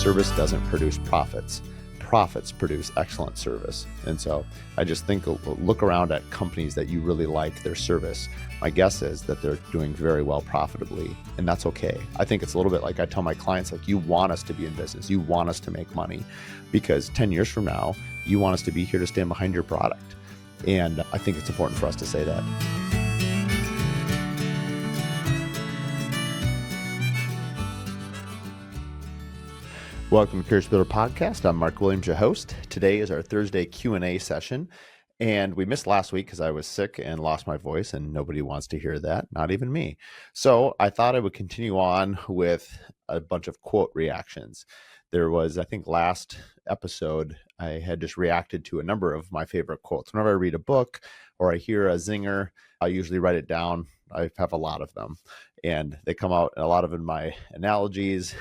service doesn't produce profits. Profits produce excellent service. And so I just think, look around at companies that you really like their service. My guess is that they're doing very well profitably, and that's okay. I think it's a little bit like I tell my clients, like, you want us to be in business, you want us to make money, because 10 years from now, you want us to be here to stand behind your product. And I think it's important for us to say that. Welcome to Curious Builder Podcast. I'm Mark Williams, your host. Today is our Thursday Q&A session, and we missed last week because I was sick and lost my voice, and nobody wants to hear that, not even me. So I thought I would continue on with a bunch of quote reactions. There was, I think last episode, I had just reacted to a number of my favorite quotes. Whenever I read a book or I hear a zinger, I usually write it down. I have a lot of them, and they come out, a lot of in my analogies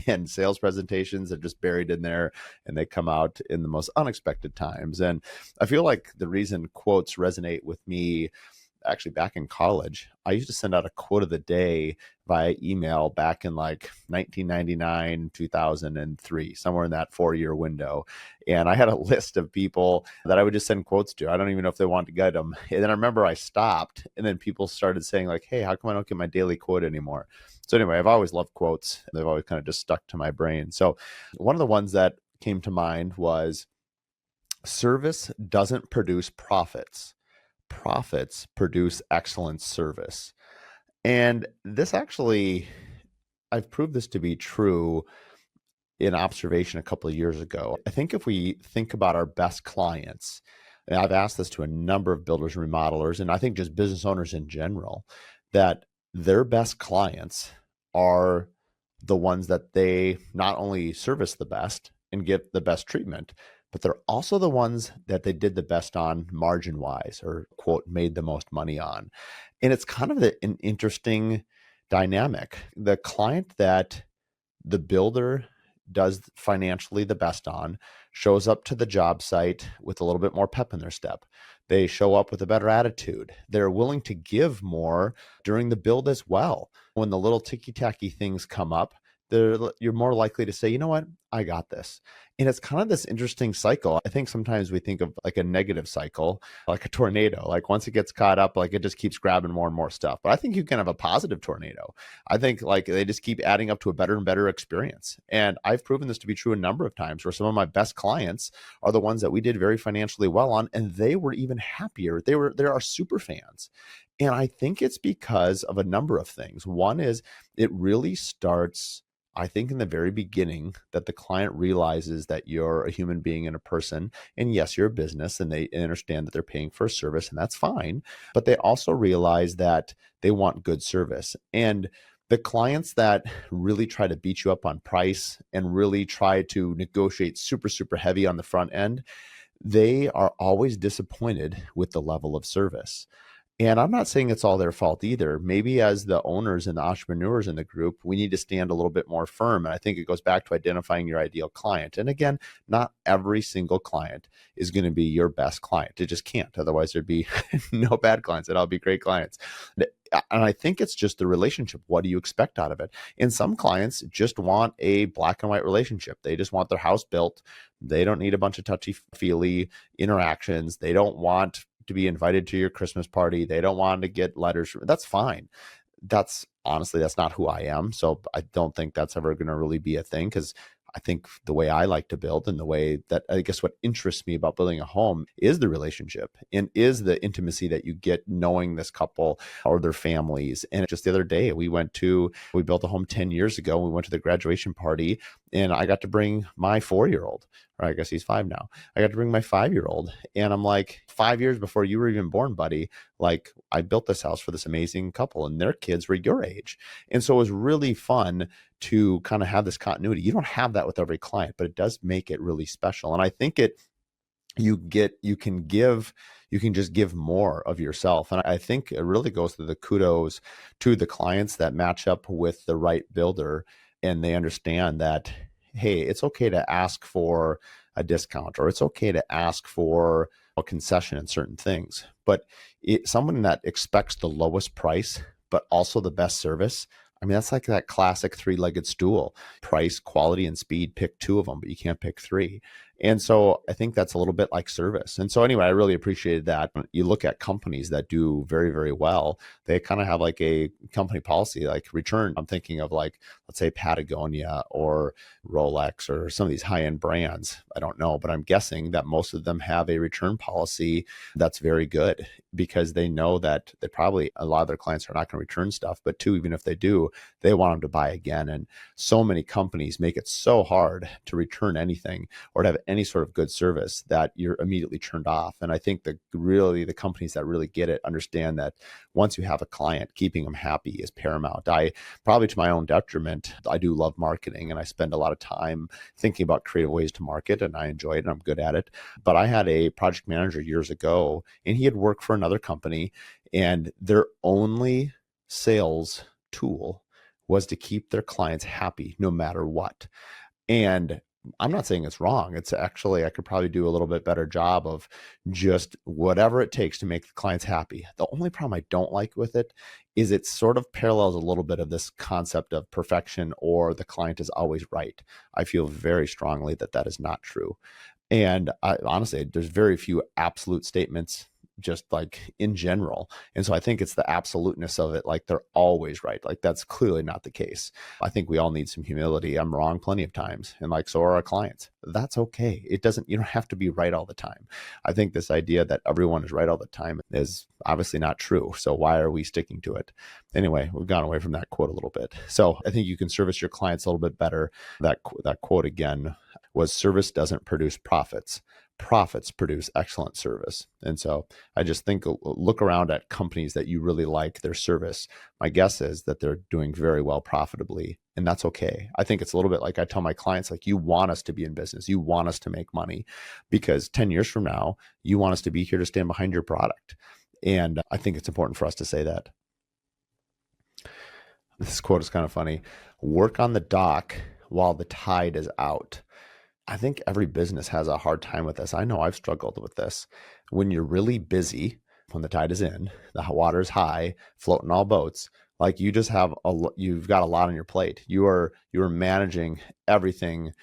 and sales presentations are just buried in there, and they come out in the most unexpected times. And I feel like the reason quotes resonate with me, actually back in college, I used to send out a quote of the day via email back in like 1999, 2003, somewhere in that 4-year window. And I had a list of people that I would just send quotes to. I don't even know if they wanted to get them. And then I remember I stopped, and then people started saying like, hey, how come I don't get my daily quote anymore? So anyway, I've always loved quotes. They've always kind of just stuck to my brain. So one of the ones that came to mind was, service doesn't produce profits. Profits produce excellent service. And this actually, I've proved this to be true in observation a couple of years ago. I think if we think about our best clients, and I've asked this to a number of builders and remodelers, and I think just business owners in general, that their best clients are the ones that they not only service the best and get the best treatment, but they're also the ones that they did the best on margin wise, or quote, made the most money on. And it's kind of an interesting dynamic. The client that the builder does financially the best on shows up to the job site with a little bit more pep in their step. They show up with a better attitude. They're willing to give more during the build as well. When the little ticky-tacky things come up, you're more likely to say, you know what, I got this. And it's kind of this interesting cycle. I think sometimes we think of like a negative cycle, like a tornado. Like once it gets caught up, like it just keeps grabbing more and more stuff. But I think you can have a positive tornado. I think like they just keep adding up to a better and better experience. And I've proven this to be true a number of times, where some of my best clients are the ones that we did very financially well on, and they were even happier. They're our super fans. And I think it's because of a number of things. One is it really starts, I think, in the very beginning, that the client realizes that you're a human being and a person. And yes, you're a business, and they understand that they're paying for a service, and that's fine. But they also realize that they want good service. And the clients that really try to beat you up on price and really try to negotiate super, super heavy on the front end, they are always disappointed with the level of service. And I'm not saying it's all their fault either. Maybe as the owners and the entrepreneurs in the group, we need to stand a little bit more firm. And I think it goes back to identifying your ideal client. And again, not every single client is going to be your best client. It just can't. Otherwise, there'd be no bad clients. It'd all be great clients. And I think it's just the relationship. What do you expect out of it? And some clients just want a black and white relationship. They just want their house built. They don't need a bunch of touchy-feely interactions. They don't want to be invited to your Christmas party. They don't want to get letters. That's fine. That's honestly, that's not who I am. So I don't think that's ever going to really be a thing, because I think the way I like to build, and the way that, I guess what interests me about building a home, is the relationship and is the intimacy that you get knowing this couple or their families. And just the other day, we built a home 10 years ago. We went to the graduation party, and I got to bring my 4-year-old, or I guess he's 5 now. I got to bring my 5-year-old. And I'm like, 5 years before you were even born, buddy, like I built this house for this amazing couple, and their kids were your age. And so it was really fun to kind of have this continuity. You don't have that with every client, but it does make it really special. And I think you can just give more of yourself. And I think it really goes to the kudos to the clients that match up with the right builder, and they understand that, hey, it's okay to ask for a discount, or it's okay to ask for a concession in certain things. But someone that expects the lowest price, but also the best service, I mean, that's like that classic three-legged stool: price, quality, and speed. Pick two of them, but you can't pick three. And so I think that's a little bit like service. And so anyway, I really appreciated that. You look at companies that do very, very well, they kind of have like a company policy, like return. I'm thinking of like, let's say Patagonia or Rolex or some of these high-end brands. I don't know, but I'm guessing that most of them have a return policy that's very good, because they know that they probably, a lot of their clients are not going to return stuff, but two, even if they do, they want them to buy again. And so many companies make it so hard to return anything or to have any sort of good service that you're immediately turned off. And I think that really the companies that really get it understand that once you have a client, keeping them happy is paramount. I probably, to my own detriment, I do love marketing, and I spend a lot of time thinking about creative ways to market, and I enjoy it and I'm good at it. But I had a project manager years ago, and he had worked for another company, and their only sales tool was to keep their clients happy no matter what. And I'm not saying it's wrong. It's actually, I could probably do a little bit better job of just whatever it takes to make the clients happy. The only problem I don't like with it is it sort of parallels a little bit of this concept of perfection, or the client is always right. I feel very strongly that that is not true. And honestly, there's very few absolute statements, just like in general. And so I think it's the absoluteness of it. Like they're always right. Like that's clearly not the case. I think we all need some humility. I'm wrong plenty of times. And like, so are our clients. That's okay. You don't have to be right all the time. I think this idea that everyone is right all the time is obviously not true. So why are we sticking to it? Anyway, we've gone away from that quote a little bit. So I think you can service your clients a little bit better. That quote again was, service doesn't produce profits. Profits produce excellent service. And so I just think, look around at companies that you really like their service. My guess is that they're doing very well profitably, and that's okay. I think it's a little bit like I tell my clients, like, you want us to be in business. You want us to make money, because 10 years from now, you want us to be here to stand behind your product. And I think it's important for us to say that. This quote is kind of funny. Work on the dock while the tide is out. I think every business has a hard time with this. I know I've struggled with this. When you're really busy, when the tide is in, the water's high, floating all boats, like you just have you've got a lot on your plate. You are managing everything,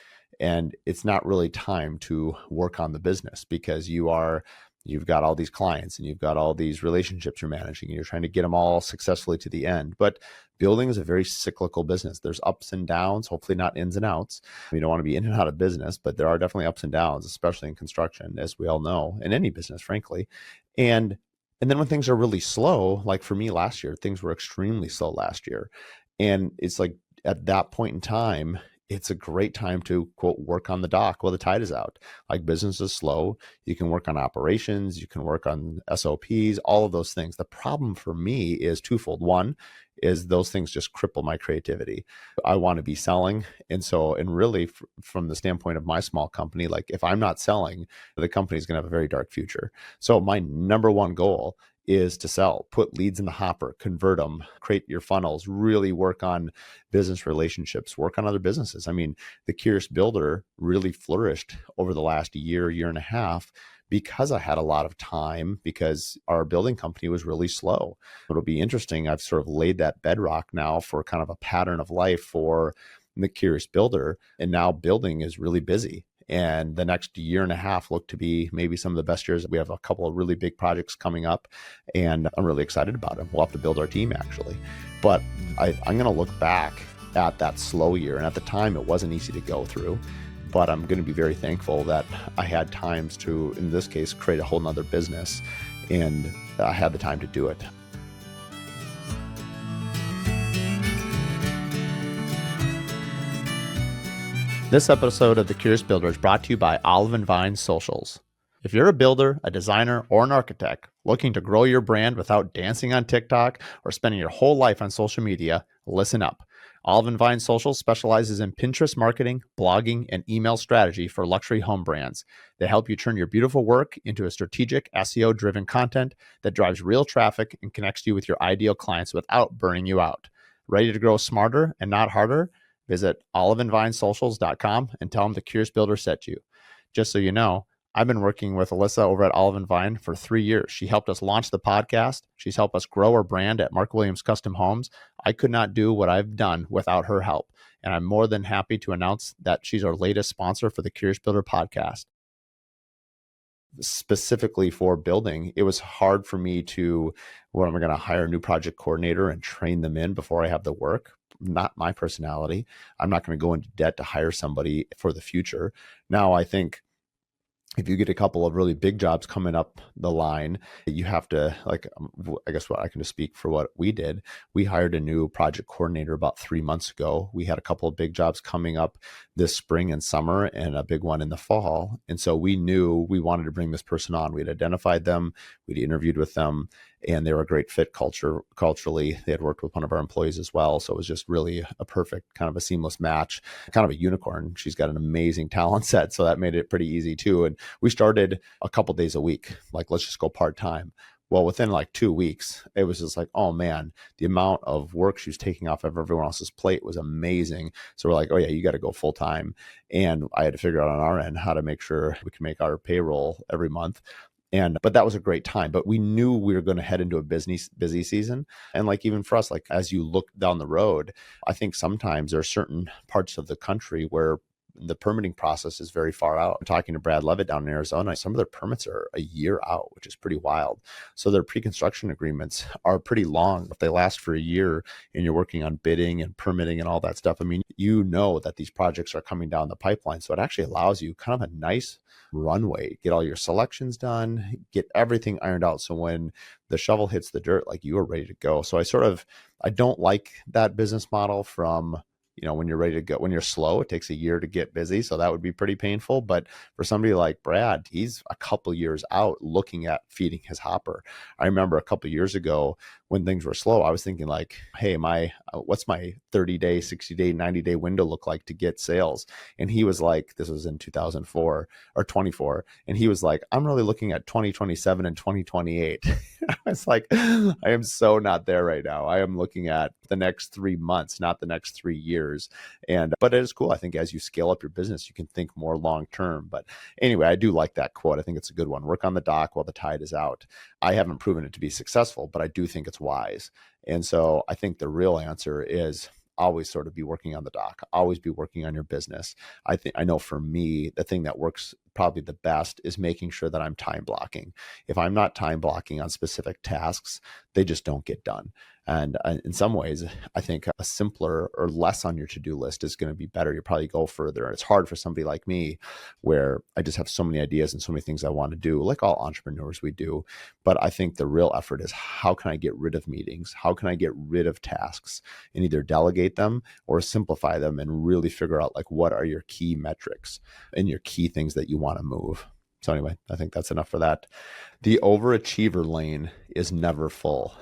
and it's not really time to work on the business, because you've got all these clients and you've got all these relationships you're managing, and you're trying to get them all successfully to the end. But building is a very cyclical business. There's ups and downs, hopefully not ins and outs. You don't want to be in and out of business, but there are definitely ups and downs, especially in construction, as we all know, in any business, frankly. And then when things are really slow, like for me last year, things were extremely slow last year. And it's like at that point in time, it's a great time to, quote, work on the dock while the tide is out. Like business is slow. You can work on operations. You can work on SOPs, all of those things. The problem for me is twofold. One is those things just cripple my creativity. I want to be selling. And really from the standpoint of my small company, like if I'm not selling, the company is going to have a very dark future. So my number one goal is to sell, put leads in the hopper, convert them, create your funnels, really work on business relationships, work on other businesses. I mean, the Curious Builder really flourished over the last year and a half because I had a lot of time, because our building company was really slow. It'll be interesting. I've sort of laid that bedrock now for kind of a pattern of life for the Curious Builder, and now building is really busy. And the next year and a half look to be maybe some of the best years. We have a couple of really big projects coming up, and I'm really excited about them. We'll have to build our team, actually. But I'm going to look back at that slow year. And at the time, it wasn't easy to go through. But I'm going to be very thankful that I had times to, in this case, create a whole nother business. And I had the time to do it. This episode of The Curious Builder is brought to you by Olive & Vine Socials. If you're a builder, a designer, or an architect looking to grow your brand without dancing on TikTok or spending your whole life on social media, listen up. Olive & Vine Socials specializes in Pinterest marketing, blogging, and email strategy for luxury home brands. They help you turn your beautiful work into a strategic SEO-driven content that drives real traffic and connects you with your ideal clients without burning you out. Ready to grow smarter and not harder? Visit oliveandvinesocials.com and tell them the Curious Builder sent you. Just so you know, I've been working with Alyssa over at Olive and Vine for 3 years. She helped us launch the podcast. She's helped us grow our brand at Mark Williams Custom Homes. I could not do what I've done without her help. And I'm more than happy to announce that she's our latest sponsor for the Curious Builder podcast. Specifically for building, it was hard for me to, when I'm going to hire a new project coordinator and train them in before I have the work. Not my personality. I'm not going to go into debt to hire somebody for the future. Now, I think if you get a couple of really big jobs coming up the line, you have to, like, I guess what I can just speak for what we did. We hired a new project coordinator about 3 months ago. We had a couple of big jobs coming up this spring and summer and a big one in the fall. And so we knew we wanted to bring this person on. We'd identified them, we'd interviewed with them, and they were a great fit culturally. They had worked with one of our employees as well. So it was just really a perfect kind of a seamless match, kind of a unicorn. She's got an amazing talent set. So that made it pretty easy too. And we started a couple days a week, like, let's just go part-time. Well, within like 2 weeks, it was just like, oh man, the amount of work she was taking off of everyone else's plate was amazing. So we're like, oh yeah, you got to go full time. And I had to figure out on our end how to make sure we can make our payroll every month. But that was a great time. But we knew we were going to head into a busy season. And like, even for us, like, as you look down the road, I think sometimes there are certain parts of the country where the permitting process is very far out. I'm talking to Brad Levitt down in Arizona. Some of their permits are a year out, which is pretty wild. So their pre-construction agreements are pretty long. If they last for a year and you're working on bidding and permitting and all that stuff, I mean, you know that these projects are coming down the pipeline. So it actually allows you kind of a nice runway, get all your selections done, get everything ironed out. So when the shovel hits the dirt, like, you are ready to go. So I don't like that business model from, when you're ready to go. When you're slow, it takes a year to get busy. So that would be pretty painful. But for somebody like Brad, he's a couple years out looking at feeding his hopper. I remember a couple years ago when things were slow, I was thinking like, hey, what's my 30-day, 60-day, 90-day window look like to get sales? And he was like, this was in 2004 or 24. And he was like, I'm really looking at 2027 and 2028. I was like, I am so not there right now. I am looking at the next 3 months, not the next 3 years. But it is cool. I think as you scale up your business, you can think more long term. But anyway, I do like that quote. I think it's a good one. Work on the dock while the tide is out. I haven't proven it to be successful, but I do think it's wise. And so I think the real answer is always sort of be working on the dock, always be working on your business. I know for me, the thing that works probably the best is making sure that I'm time blocking. If I'm not time blocking on specific tasks, they just don't get done. And in some ways, I think a simpler or less on your to-do list is going to be better. You'll probably go further. And it's hard for somebody like me, where I just have so many ideas and so many things I want to do, like all entrepreneurs we do. But I think the real effort is, how can I get rid of meetings? How can I get rid of tasks and either delegate them or simplify them and really figure out, like, what are your key metrics and your key things that you want to move? So anyway, I think that's enough for that. The overachiever lane is never full.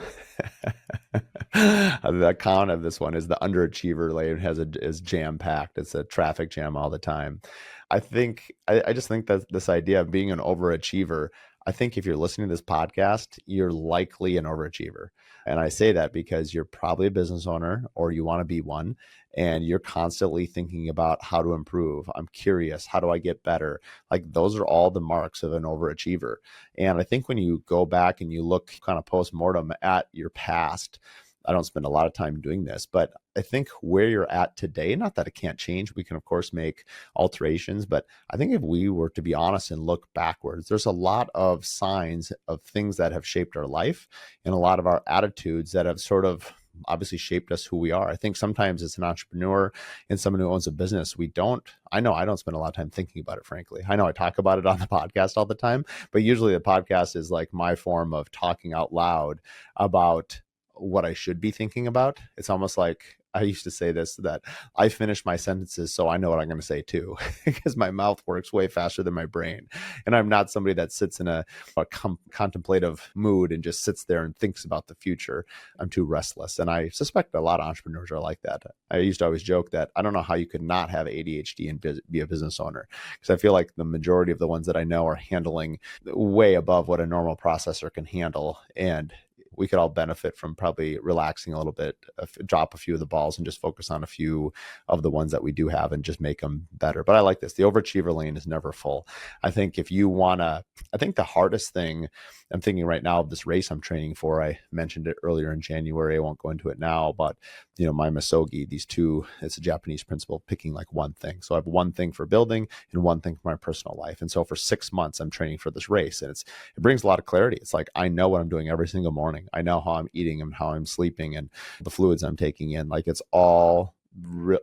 The count of this one is the underachiever lane is jam packed. It's a traffic jam all the time. I just think that this idea of being an overachiever, I think if you're listening to this podcast, you're likely an overachiever. And I say that because you're probably a business owner or you want to be one, and you're constantly thinking about how to improve. I'm curious, how do I get better? Like, those are all the marks of an overachiever. And I think when you go back and you look kind of post-mortem at your past, I don't spend a lot of time doing this, but I think where you're at today, not that it can't change, we can of course make alterations, but I think if we were to be honest and look backwards, there's a lot of signs of things that have shaped our life and a lot of our attitudes that have sort of obviously shaped us who we are. I think sometimes as an entrepreneur and someone who owns a business, I know I don't spend a lot of time thinking about it, frankly. I know I talk about it on the podcast all the time, but usually the podcast is like my form of talking out loud about what I should be thinking about. It's almost like, I used to say this, that I finish my sentences so I know what I'm going to say too, because my mouth works way faster than my brain. And I'm not somebody that sits in a contemplative mood and just sits there and thinks about the future. I'm too restless. And I suspect a lot of entrepreneurs are like that. I used to always joke that I don't know how you could not have ADHD and be a business owner, because I feel like the majority of the ones that I know are handling way above what a normal processor can handle. And we could all benefit from probably relaxing a little bit, drop a few of the balls and just focus on a few of the ones that we do have and just make them better. But I like this. The overachiever lane is never full. I think if you want to, I think the hardest thing I'm thinking right now of this race I'm training for, I mentioned it earlier in January. I won't go into it now, but my Misogi, these two, it's a Japanese principle, picking like one thing. So I have one thing for building and one thing for my personal life. And so for 6 months, I'm training for this race, and it brings a lot of clarity. It's like, I know what I'm doing every single morning. I know how I'm eating and how I'm sleeping and the fluids I'm taking in. Like, it's all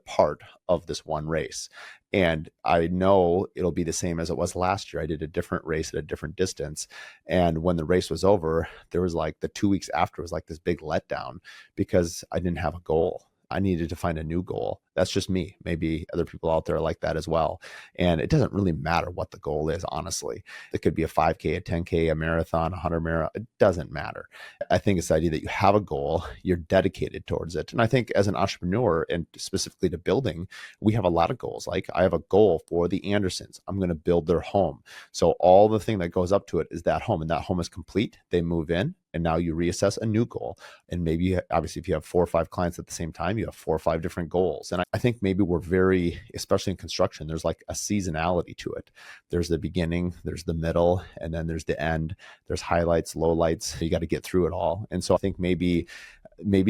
part of this one race. And I know it'll be the same as it was last year. I did a different race at a different distance. And when the race was over, there was like the 2 weeks after was like this big letdown because I didn't have a goal. I needed to find a new goal. That's just me. Maybe other people out there are like that as well. And it doesn't really matter what the goal is, honestly. It could be a 5K, a 10K, a marathon, a 100 marathon. It doesn't matter. I think it's the idea that you have a goal, you're dedicated towards it. And I think as an entrepreneur, and specifically to building, we have a lot of goals. Like, I have a goal for the Andersons. I'm going to build their home. So all the thing that goes up to it is that home, and that home is complete. They move in, and now you reassess a new goal. And maybe, obviously, if you have 4 or 5 clients at the same time, you have 4 or 5 different goals. And I think maybe we're very, especially in construction, there's like a seasonality to it. There's the beginning, there's the middle, and then there's the end. There's highlights, lowlights. You got to get through it all. And so I think maybe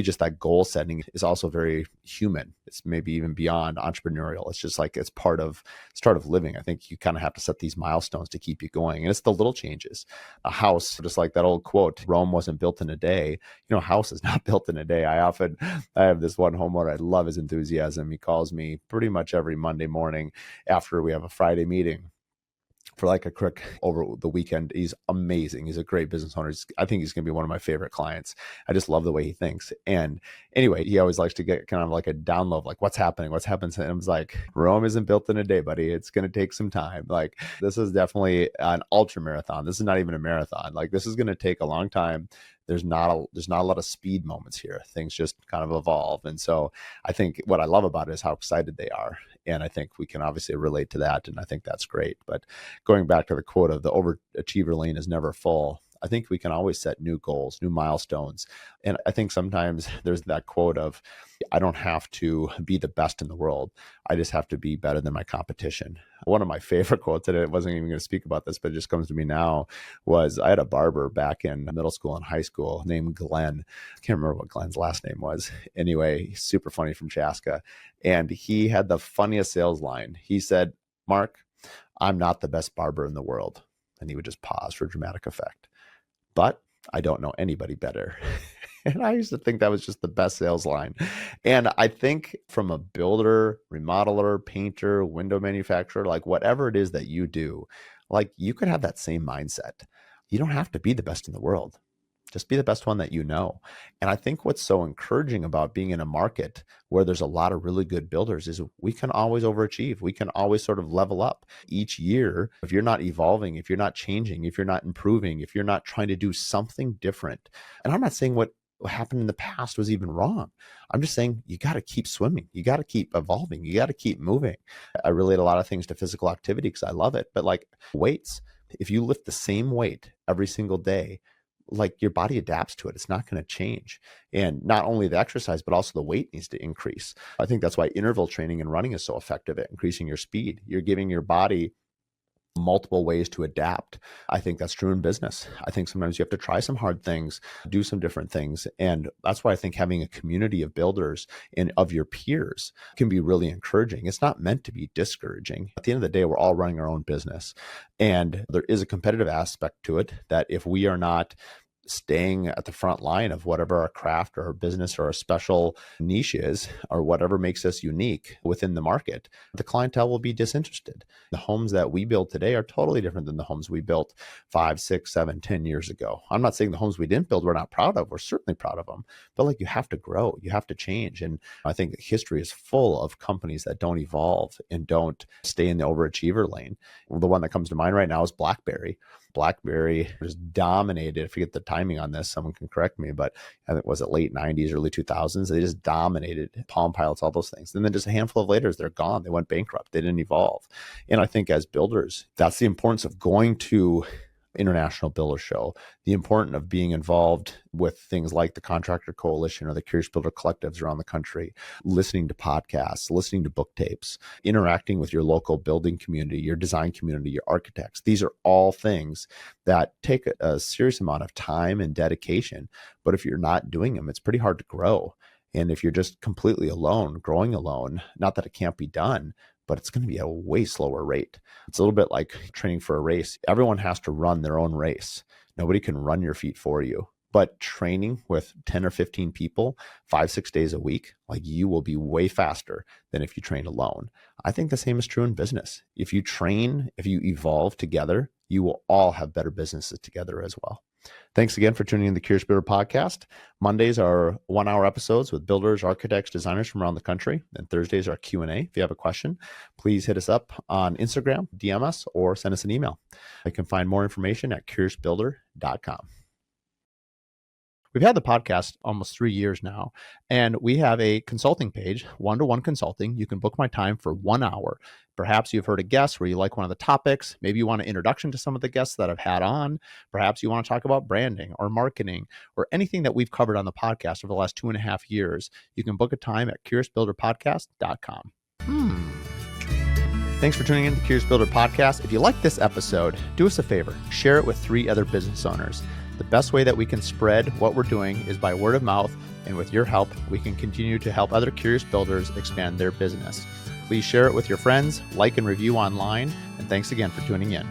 just that goal setting is also very human. It's maybe even beyond entrepreneurial. It's just like, it's part of living. I think you kind of have to set these milestones to keep you going. And it's the little changes. A house, just like that old quote, Rome wasn't built in a day. A house is not built in a day. I have this one homeowner. I love his enthusiasm. He calls me pretty much every Monday morning after we have a Friday meeting for like a quick over the weekend. He's amazing. He's a great business owner. I think he's going to be one of my favorite clients. I just love the way he thinks. And anyway, he always likes to get kind of like a download, like what's happening. And I was like, Rome isn't built in a day, buddy. It's going to take some time. Like, this is definitely an ultra marathon. This is not even a marathon. Like, this is going to take a long time. There's not a lot of speed moments here. Things just kind of evolve. And so I think what I love about it is how excited they are. And I think we can obviously relate to that. And I think that's great. But going back to the quote of the overachiever lane is never full, I think we can always set new goals, new milestones. And I think sometimes there's that quote of, I don't have to be the best in the world. I just have to be better than my competition. One of my favorite quotes, and I wasn't even going to speak about this, but it just comes to me now, was I had a barber back in middle school and high school named Glenn. I can't remember what Glenn's last name was. Anyway, he's super funny, from Chaska. And he had the funniest sales line. He said, Mark, I'm not the best barber in the world. And he would just pause for dramatic effect. But I don't know anybody better. And I used to think that was just the best sales line. And I think from a builder, remodeler, painter, window manufacturer, like whatever it is that you do, like, you could have that same mindset. You don't have to be the best in the world. Just be the best one that you know. And I think what's so encouraging about being in a market where there's a lot of really good builders is we can always overachieve. We can always sort of level up each year. If you're not evolving, if you're not changing, if you're not improving, if you're not trying to do something different. And I'm not saying what happened in the past was even wrong. I'm just saying you got to keep swimming. You got to keep evolving. You got to keep moving. I relate a lot of things to physical activity because I love it. But like weights, if you lift the same weight every single day, like, your body adapts to it. It's not going to change. And not only the exercise, but also the weight needs to increase. I think that's why interval training and running is so effective at increasing your speed. You're giving your body multiple ways to adapt. I think that's true in business. I think sometimes you have to try some hard things, do some different things. And that's why I think having a community of builders and of your peers can be really encouraging. It's not meant to be discouraging. At the end of the day, we're all running our own business. And there is a competitive aspect to it that if we are not staying at the front line of whatever our craft or our business or our special niche is, or whatever makes us unique within the market, the clientele will be disinterested. The homes that we build today are totally different than the homes we built 5, 6, 7, 10 years ago. I'm not saying the homes we didn't build we're not proud of. We're certainly proud of them. But like, you have to grow, you have to change. And I think history is full of companies that don't evolve and don't stay in the overachiever lane. Well, the one that comes to mind right now is BlackBerry. BlackBerry just dominated. I forget the timing on this. Someone can correct me, but I think, was it late 90s, early 2000s? They just dominated Palm Pilots, all those things. And then just a handful of later, they're gone. They went bankrupt. They didn't evolve. And I think as builders, that's the importance of going to International Builder Show, the importance of being involved with things like the Contractor Coalition or the Curious Builder collectives around the country, listening to podcasts, listening to book tapes, interacting with your local building community, your design community, your architects. These are all things that take a serious amount of time and dedication. But if you're not doing them, it's pretty hard to grow. And if you're just completely alone, growing alone, not that it can't be done, but it's going to be a way slower rate. It's a little bit like training for a race. Everyone has to run their own race. Nobody can run your feet for you. But training with 10 or 15 people, 5-6 days a week, like you will be way faster than if you train alone. I think the same is true in business. If you train, if you evolve together, you will all have better businesses together as well. Thanks again for tuning in to the Curious Builder podcast. Mondays are 1-hour episodes with builders, architects, designers from around the country. And Thursdays are Q&A. If you have a question, please hit us up on Instagram, DM us, or send us an email. You can find more information at curiousbuilder.com. We've had the podcast almost 3 years now, and we have a consulting page, one-to-one consulting. You can book my time for 1 hour. Perhaps you've heard a guest where you like one of the topics. Maybe you want an introduction to some of the guests that I've had on. Perhaps you want to talk about branding or marketing or anything that we've covered on the podcast over the last 2.5 years. You can book a time at curiousbuilderpodcast.com. Thanks for tuning in to the Curious Builder podcast. If you like this episode, do us a favor. Share it with 3 other business owners. The best way that we can spread what we're doing is by word of mouth, and with your help, we can continue to help other curious builders expand their business. Please share it with your friends, like and review online, and thanks again for tuning in.